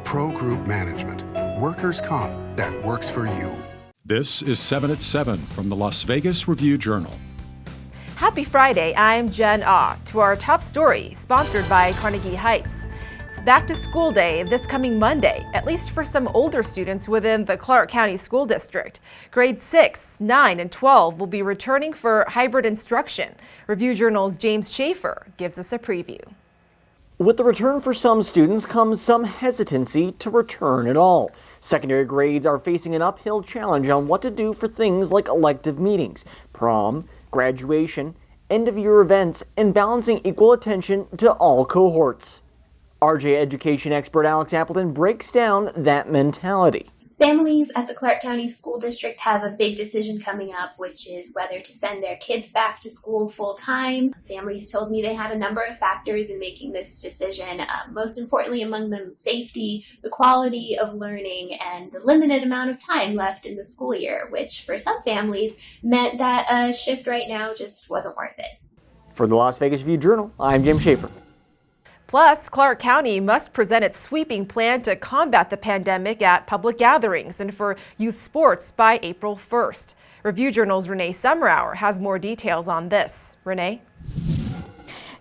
Pro Group Management. Workers' comp that works for you. This is 7 at 7 from the Las Vegas Review-Journal. Happy Friday, I'm Jen Ah. To our top story, sponsored by Carnegie Heights. It's back to school day this coming Monday, at least for some older students within the Clark County School District. Grades 6, 9, and 12 will be returning for hybrid instruction. Review-Journal's James Schaefer gives us a preview. With the return for some students comes some hesitancy to return at all. Secondary grades are facing an uphill challenge on what to do for things like elective meetings, prom, graduation, end-of-year events, and balancing equal attention to all cohorts. RJ education expert Alex Appleton breaks down that mentality. Families at the Clark County School District have a big decision coming up, which is whether to send their kids back to school full-time. Families told me they had a number of factors in making this decision, most importantly among them safety, the quality of learning, and the limited amount of time left in the school year, which for some families meant that a shift right now just wasn't worth it. For the Las Vegas Review-Journal, I'm James Schaefer. Plus, Clark County must present its sweeping plan to combat the pandemic at public gatherings and for youth sports by April 1st. Review-Journal's Renee Summerhour has more details on this. Renee?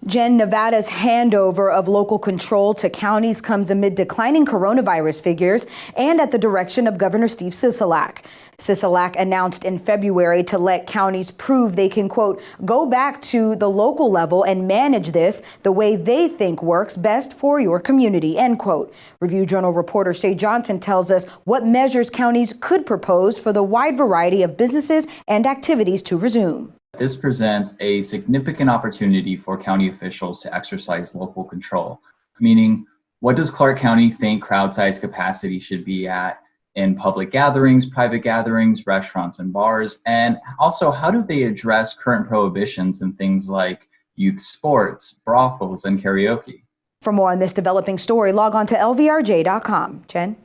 Jen, Nevada's handover of local control to counties comes amid declining coronavirus figures and at the direction of Governor Steve Sisolak. Sisolak announced in February to let counties prove they can, quote, go back to the local level and manage this the way they think works best for your community, end quote. Review-Journal reporter Shay Johnson tells us what measures counties could propose for the wide variety of businesses and activities to resume. This presents a significant opportunity for county officials to exercise local control, meaning what does Clark County think crowd size capacity should be at in public gatherings, private gatherings, restaurants and bars, and also how do they address current prohibitions in things like youth sports, brothels, and karaoke? For more on this developing story, log on to lvrj.com. Jen?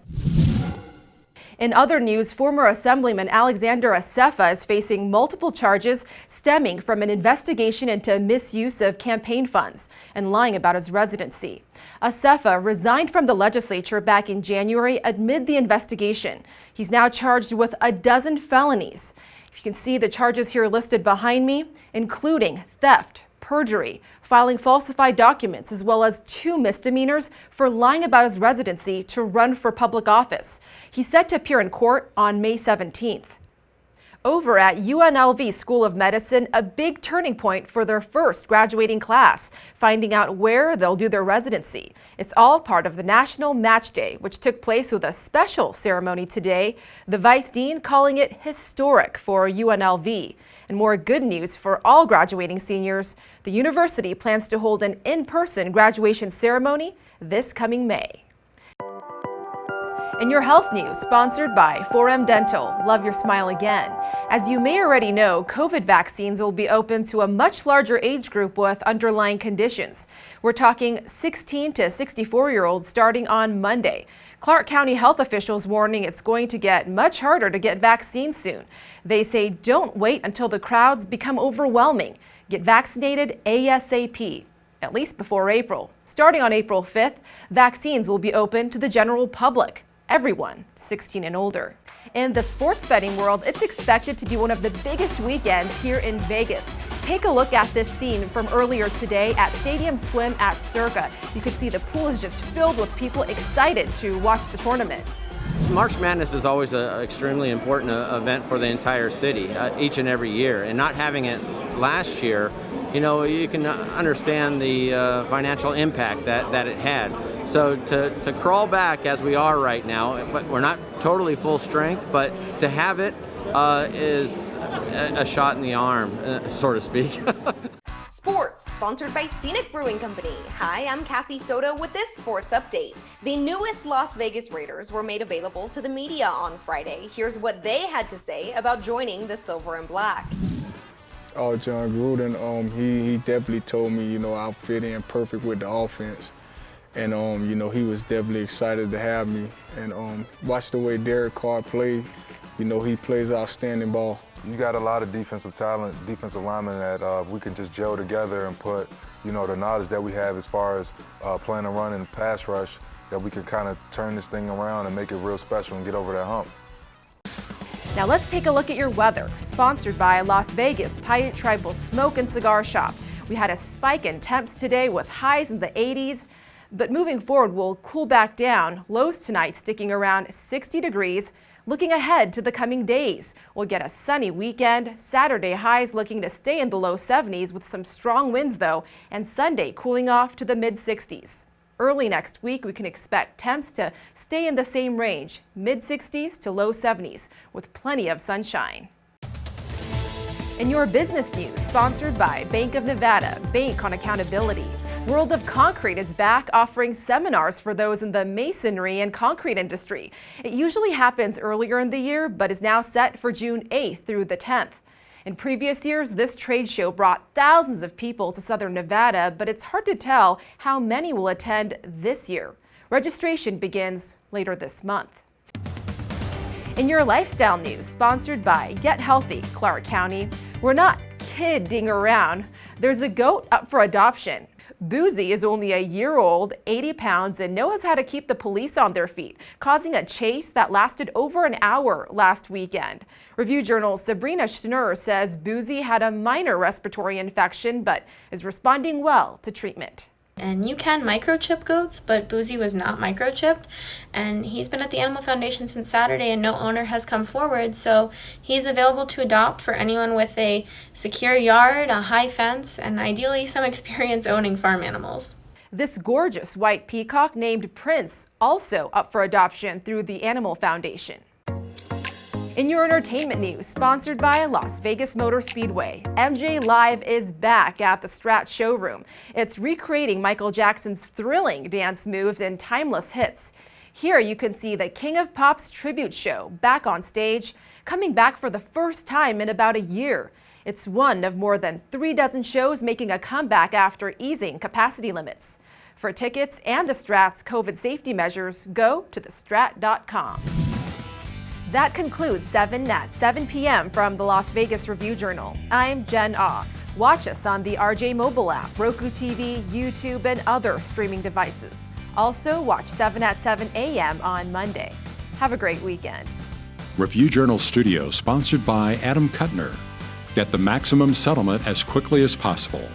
In other news, former Assemblyman Alexander Acefa is facing multiple charges stemming from an investigation into misuse of campaign funds and lying about his residency. Acefa resigned from the legislature back in January amid the investigation. He's now charged with a dozen felonies. You can see the charges here listed behind me, including theft, perjury, filing falsified documents, as well as 2 misdemeanors for lying about his residency to run for public office. He's set to appear in court on May 17th. Over at UNLV School of Medicine, a big turning point for their first graduating class, finding out where they'll do their residency. It's all part of the National Match Day, which took place with a special ceremony today, the Vice Dean calling it historic for UNLV. And more good news for all graduating seniors, the university plans to hold an in-person graduation ceremony this coming May. In your health news, sponsored by 4M Dental, love your smile again. As you may already know, COVID vaccines will be open to a much larger age group with underlying conditions. We're talking 16 to 64-year-olds starting on Monday. Clark County health officials warning it's going to get much harder to get vaccines soon. They say don't wait until the crowds become overwhelming. Get vaccinated ASAP, at least before April. Starting on April 5th, vaccines will be open to the general public. Everyone 16 and older. In the sports betting world, it's expected to be one of the biggest weekends here in Vegas. Take a look at this scene from earlier today at Stadium Swim at Circa. You can see the pool is just filled with people excited to watch the tournament. March Madness is always an extremely important event for the entire city, each and every year. And not having it last year, you know, you can understand the financial impact that it had. So to crawl back as we are right now, but we're not totally full strength, but to have it is a shot in the arm, so to speak. Sports, sponsored by Scenic Brewing Company. Hi, I'm Cassie Soto with this sports update. The newest Las Vegas Raiders were made available to the media on Friday. Here's what they had to say about joining the Silver and Black. John Gruden, he definitely told me, you know, I'll fit in perfect with the offense. And, you know, he was definitely excited to have me. And watch the way Derek Carr plays. You know, he plays outstanding ball. You got a lot of defensive talent, defensive linemen that we can just gel together and put, you know, the knowledge that we have as far as playing a run and pass rush that we can kind of turn this thing around and make it real special and get over that hump. Now let's take a look at your weather, sponsored by Las Vegas Paiute Tribal Smoke and Cigar Shop. We had a spike in temps today with highs in the 80s, but moving forward we'll cool back down. Lows tonight sticking around 60 degrees. Looking ahead to the coming days, we'll get a sunny weekend. Saturday highs looking to stay in the low 70s with some strong winds though, and Sunday cooling off to the mid 60s. Early next week, we can expect temps to stay in the same range, mid 60s to low 70s, with plenty of sunshine. In your business news, sponsored by Bank of Nevada, Bank on Accountability. World of Concrete is back offering seminars for those in the masonry and concrete industry. It usually happens earlier in the year, but is now set for June 8th through the 10th. In previous years, this trade show brought thousands of people to Southern Nevada, but it's hard to tell how many will attend this year. Registration begins later this month. In your lifestyle news, sponsored by Get Healthy, Clark County, we're not kidding around. There's a goat up for adoption. Boozy is only a year old, 80 pounds, and knows how to keep the police on their feet, causing a chase that lasted over an hour last weekend. Review Journal's Sabrina Schnurr says Boozy had a minor respiratory infection, but is responding well to treatment. And you can microchip goats, but Boozy was not microchipped, and he's been at the Animal Foundation since Saturday and no owner has come forward, so he's available to adopt for anyone with a secure yard, a high fence, and ideally some experience owning farm animals. This gorgeous white peacock named Prince also up for adoption through the Animal Foundation. In your entertainment news, sponsored by Las Vegas Motor Speedway, MJ Live is back at the Strat showroom. It's recreating Michael Jackson's thrilling dance moves and timeless hits. Here you can see the King of Pop's tribute show back on stage, coming back for the first time in about a year. It's one of more than 36 shows making a comeback after easing capacity limits. For tickets and the Strat's COVID safety measures, go to thestrat.com. That concludes 7 at 7 p.m. from the Las Vegas Review Journal. I'm Jen Ah. Watch us on the RJ mobile app, Roku TV, YouTube, and other streaming devices. Also, watch 7 at 7 a.m. on Monday. Have a great weekend. Review Journal Studio, sponsored by Adam Kuttner. Get the maximum settlement as quickly as possible.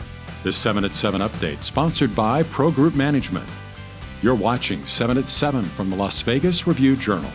This 7 at 7 update, sponsored by Pro Group Management. You're watching 7 at 7 from the Las Vegas Review Journal.